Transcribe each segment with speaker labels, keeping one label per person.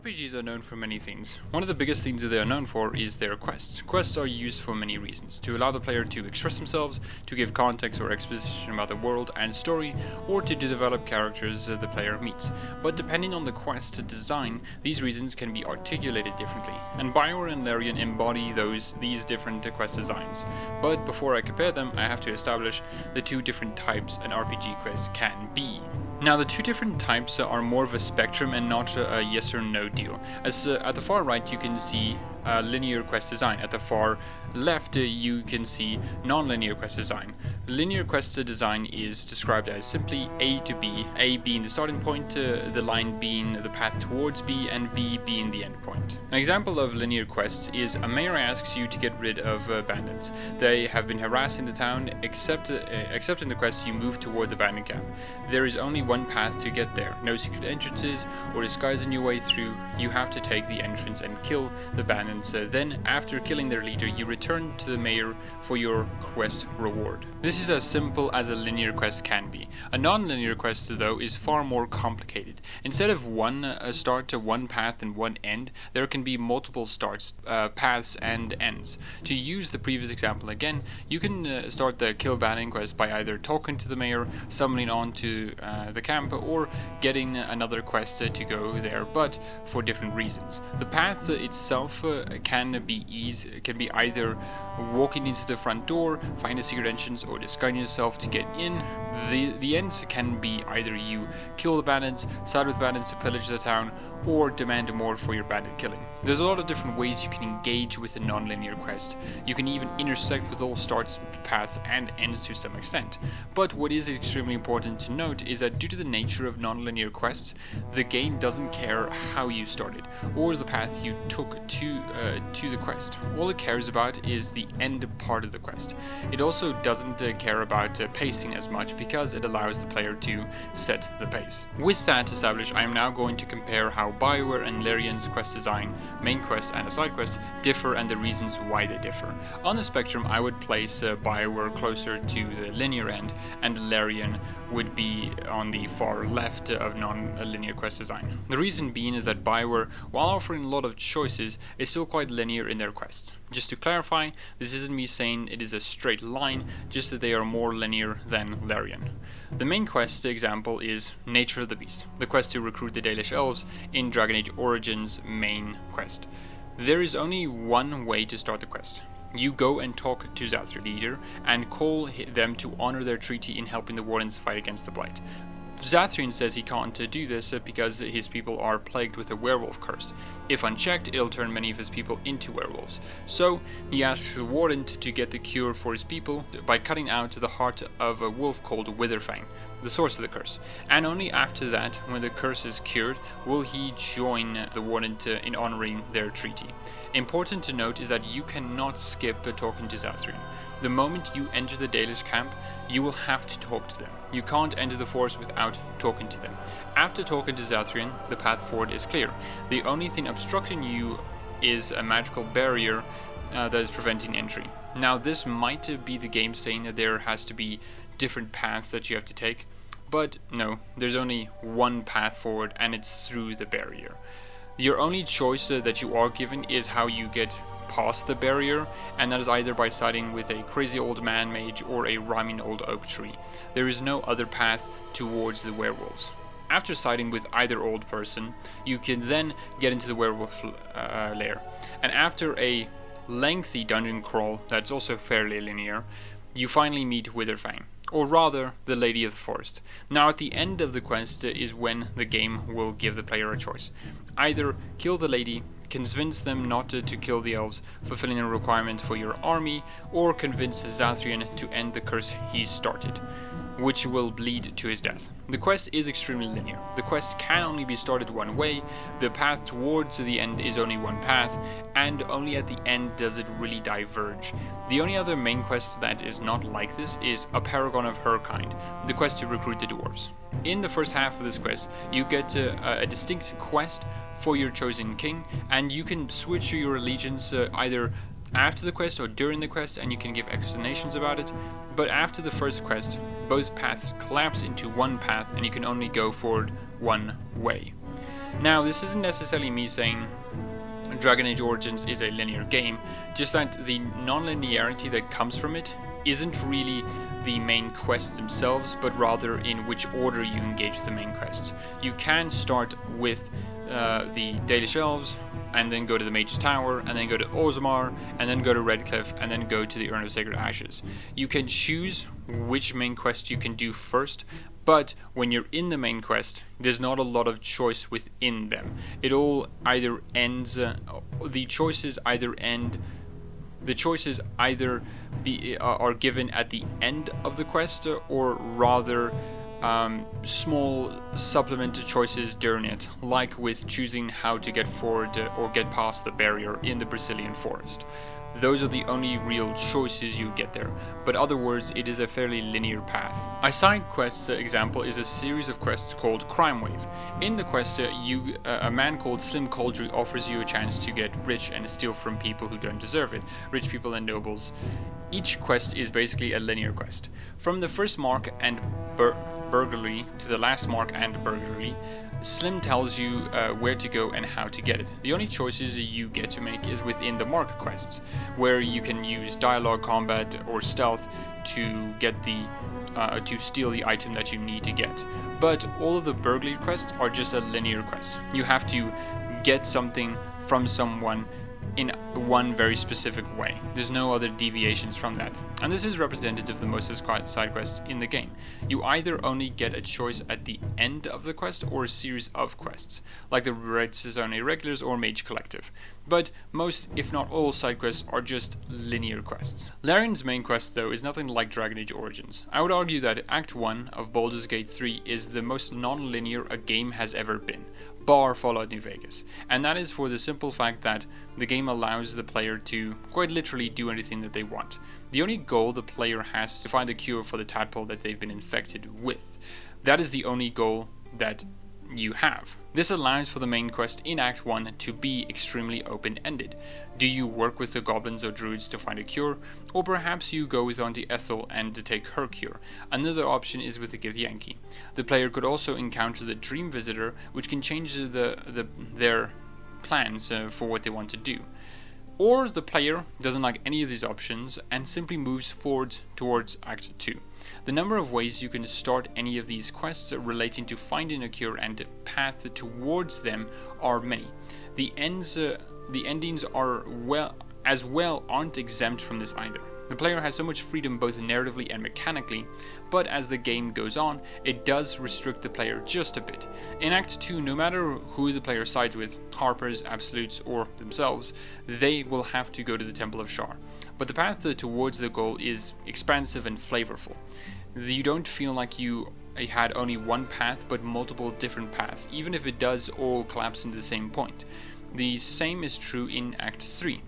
Speaker 1: RPGs are known for many things. One of the biggest things that they are known for is their quests. Quests are used for many reasons: to allow the player to express themselves, to give context or exposition about the world and story, or to develop characters the player meets. But depending on the quest design, these reasons can be articulated differently, and Bioware and Larian embody these different quest designs. But before I compare them, I have to establish the two different types an RPG quest can be. Now, the two different types are more of a spectrum and not a yes or no deal. As at the far right you can see linear quest design. At the far left you can see non-linear quest design. Linear quest design is described as simply A to B, A being the starting point, the line being the path towards B, and B being the end point. An example of linear quests is a mayor asks you to get rid of bandits. They have been harassing the town, except in the quest you move toward the bandit camp. There is only one path to get there, no secret entrances or disguising your way through. You have to take the entrance and kill the bandits. Then, after killing their leader, you return to the mayor for your quest reward. This is as simple as a linear quest can be. A non-linear quest, though, is far more complicated. Instead of one start to one path and one end, there can be multiple starts, paths, and ends. To use the previous example again, you can start the kill bandit quest by either talking to the mayor, summoning onto the camp, or getting another quest to go there, but for different reasons. The path itself can be either walking into the front door, find a secret entrance, or disguising yourself to get in. The ends can be either you kill the bandits, side with bandits to pillage the town, or demand more for your bandit killing. There's a lot of different ways you can engage with a non-linear quest. You can even intersect with all starts, paths, and ends to some extent. But what is extremely important to note is that due to the nature of non-linear quests, the game doesn't care how you started, or the path you took to the quest. All it cares about is the end part of the quest. It also doesn't care about pacing as much, because it allows the player to set the pace. With that established, I am now going to compare how Bioware and Larian's quest design, main quest and a side quest, differ and the reasons why they differ. On the spectrum, I would place Bioware closer to the linear end, and Larian would be on the far left of non-linear quest design. The reason being is that Bioware, while offering a lot of choices, is still quite linear in their quests. Just to clarify, this isn't me saying it is a straight line, just that they are more linear than Larian. The main quest example is Nature of the Beast, the quest to recruit the Dalish elves in Dragon Age Origins main quest. There is only one way to start the quest. You go and talk to Zathri leader and call them to honor their treaty in helping the Wardens fight against the Blight. Zathrian says he can't do this because his people are plagued with a werewolf curse. If unchecked, it'll turn many of his people into werewolves. So he asks the Warden to get the cure for his people by cutting out the heart of a wolf called Witherfang, the source of the curse. And only after that, when the curse is cured, will he join the Warden in honoring their treaty. Important to note is that you cannot skip talking to Zathrian. The moment you enter the Dalish camp, you will have to talk to them. You can't enter the forest without talking to them. After talking to Zathrian, the path forward is clear. The only thing obstructing you is a magical barrier that is preventing entry. Now, this might be the game saying that there has to be different paths that you have to take, but no, there's only one path forward, and it's through the barrier. Your only choice that you are given is how you get past the barrier, and that is either by siding with a crazy old man mage or a rhyming old oak tree. There is no other path towards the werewolves. After siding with either old person, you can then get into the werewolf lair, and after a lengthy dungeon crawl that's also fairly linear, you finally meet Witherfang, or rather, the Lady of the Forest. Now, at the end of the quest is when the game will give the player a choice. Either kill the lady, convince them not to kill the elves, fulfilling a requirement for your army, or convince Zathrian to end the curse he started, which will lead to his death. The quest is extremely linear. The quest can only be started one way, the path towards the end is only one path, and only at the end does it really diverge. The only other main quest that is not like this is A Paragon of Her Kind, the quest to recruit the dwarves. In the first half of this quest, you get a distinct quest for your chosen king, and you can switch your allegiance either after the quest or during the quest, and you can give explanations about it. But after the first quest, both paths collapse into one path, and you can only go forward one way. Now, this isn't necessarily me saying Dragon Age Origins is a linear game, just that the non-linearity that comes from it isn't really the main quests themselves, but rather in which order you engage with the main quests. You can start with the Daily Shelves, and then go to the Mage's Tower, and then go to Orzammar, and then go to Redcliffe, and then go to the Urn of Sacred Ashes. You can choose which main quest you can do first, but when you're in the main quest, there's not a lot of choice within them. It all either ends, the choices either are given at the end of the quest, or rather small supplemental choices during it, like with choosing how to get forward or get past the barrier in the Brazilian forest. Those are the only real choices you get there, but other words, it is a fairly linear path. A side quest example is a series of quests called Crime Wave. In the quest, a man called Slim Coldry offers you a chance to get rich and steal from people who don't deserve it, rich people and nobles. Each quest is basically a linear quest. From the first mark and burglary to the last mark and burglary, Slim tells you where to go and how to get it. The only choices you get to make is within the mark quests, where you can use dialogue, combat, or stealth to get to steal the item that you need to get. But all of the burglary quests are just a linear quest. You have to get something from someone in one very specific way. There's no other deviations from that. And this is representative of the most side quests in the game. You either only get a choice at the end of the quest or a series of quests, like the Red Zone Irregulars or Mage Collective. But most, if not all, side quests are just linear quests. Larian's main quest, though, is nothing like Dragon Age Origins. I would argue that Act 1 of Baldur's Gate 3 is the most non-linear a game has ever been, bar Fallout New Vegas, and that is for the simple fact that the game allows the player to quite literally do anything that they want. The only goal the player has to find a cure for the tadpole that they've been infected with. That is the only goal that you have. This allows for the main quest in Act 1 to be extremely open-ended. Do you work with the goblins or druids to find a cure, or perhaps you go with Auntie Ethel and to take her cure? Another option is with the Githyanki. The player could also encounter the Dream Visitor, which can change their plans for what they want to do. Or the player doesn't like any of these options and simply moves forward towards Act 2. The number of ways you can start any of these quests relating to finding a cure and the path towards them are many. The endings aren't exempt from this either. The player has so much freedom both narratively and mechanically, but as the game goes on, it does restrict the player just a bit. In Act 2, no matter who the player sides with, Harpers, Absolutes, or themselves, they will have to go to the Temple of Shar. But the path towards the goal is expansive and flavorful. You don't feel like you had only one path, but multiple different paths, even if it does all collapse into the same point. The same is true in Act 3.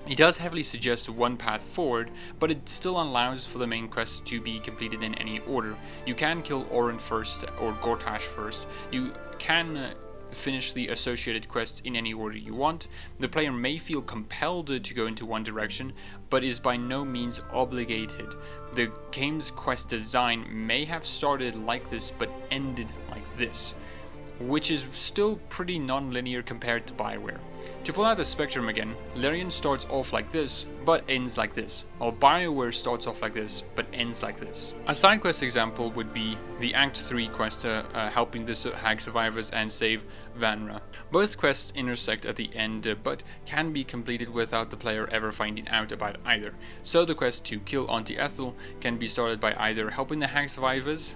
Speaker 1: It does heavily suggest one path forward, but it still allows for the main quest to be completed in any order. You can kill Orin first or Gortash first. You can finish the associated quests in any order you want. The player may feel compelled to go into one direction, but is by no means obligated. The game's quest design may have started like this, but ended like this, which is still pretty non-linear compared to Bioware. To pull out the spectrum again, Larian starts off like this, but ends like this, while Bioware starts off like this, but ends like this. A side quest example would be the Act 3 quest helping the Hag survivors and save Vanra. Both quests intersect at the end, but can be completed without the player ever finding out about either. So the quest to kill Auntie Ethel can be started by either helping the Hag survivors,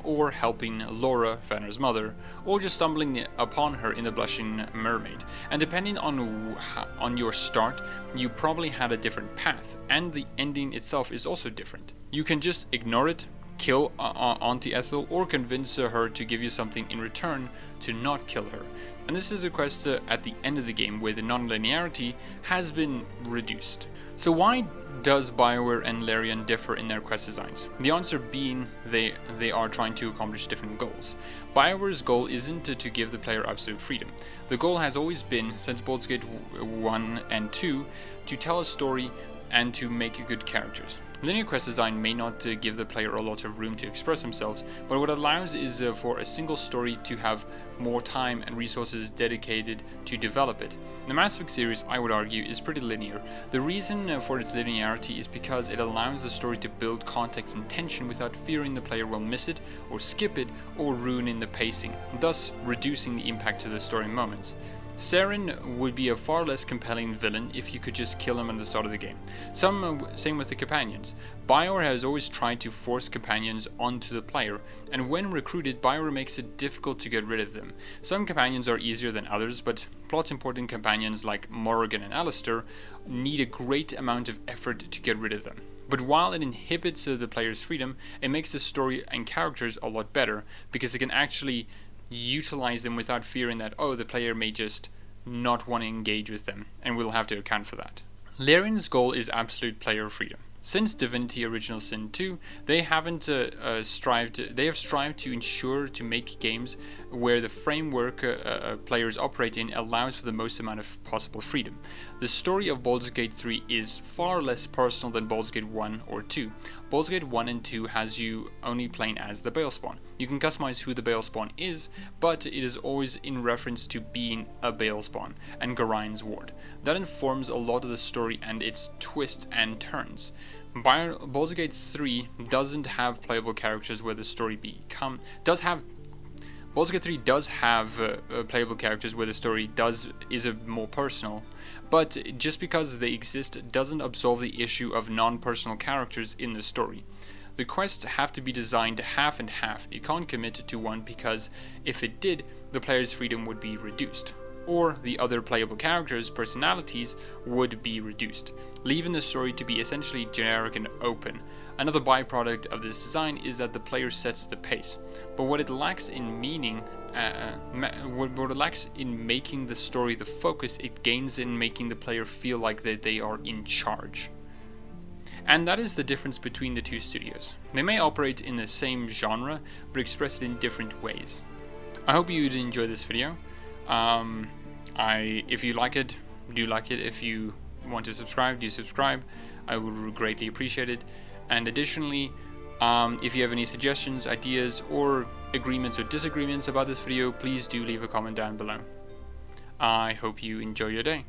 Speaker 1: or helping Laura, Vanra's mother, or just stumbling upon her in the Blushing Mermaid. And depending on your start, you probably had a different path, and the ending itself is also different. You can just ignore it, kill Auntie Ethel, or convince her to give you something in return to not kill her. And this is a quest at the end of the game where the non-linearity has been reduced. So why does Bioware and Larian differ in their quest designs? The answer being they are trying to accomplish different goals. Bioware's goal isn't to give the player absolute freedom. The goal has always been, since Baldur's Gate 1 and 2, to tell a story and to make good characters. Linear quest design may not give the player a lot of room to express themselves, but what it allows is for a single story to have more time and resources dedicated to develop it. The Mass Effect series, I would argue, is pretty linear. The reason for its linearity is because it allows the story to build context and tension without fearing the player will miss it, or skip it, or ruin the pacing, thus reducing the impact to the story moments. Saren would be a far less compelling villain if you could just kill him at the start of the game. Same with the companions. Bioware has always tried to force companions onto the player, and when recruited, Bioware makes it difficult to get rid of them. Some companions are easier than others, but plot important companions like Morrigan and Alistair need a great amount of effort to get rid of them. But while it inhibits the player's freedom, it makes the story and characters a lot better, because it can actually utilize them without fearing that, the player may just not want to engage with them, and we'll have to account for that. Larian's goal is absolute player freedom. Since Divinity Original Sin 2, they have strived to ensure to make games where the framework players operate in allows for the most amount of possible freedom. The story of Baldur's Gate 3 is far less personal than Baldur's Gate 1 or 2. Baldur's Gate 1 and 2 has you only playing as the Balespawn. You can customize who the Balespawn is, but it is always in reference to being a Balespawn and Garain's ward. That informs a lot of the story and its twists and turns. Baldur's Gate 3 doesn't have playable characters where the story Baldur's Gate 3 does have playable characters where the story is more personal, but just because they exist doesn't absolve the issue of non-personal characters in the story. The quests have to be designed half and half. It can't commit to one because if it did, the player's freedom would be reduced, or the other playable characters' personalities would be reduced, leaving the story to be essentially generic and open. Another byproduct of this design is that the player sets the pace, but what it lacks in meaning, what it lacks in making the story the focus, it gains in making the player feel like that they are in charge. And that is the difference between the two studios. They may operate in the same genre, but express it in different ways. I hope you did enjoy this video. If you like it, do like it. If you want to subscribe, do subscribe. I would greatly appreciate it. And additionally, if you have any suggestions, ideas, or agreements or disagreements about this video, please do leave a comment down below. I hope you enjoy your day.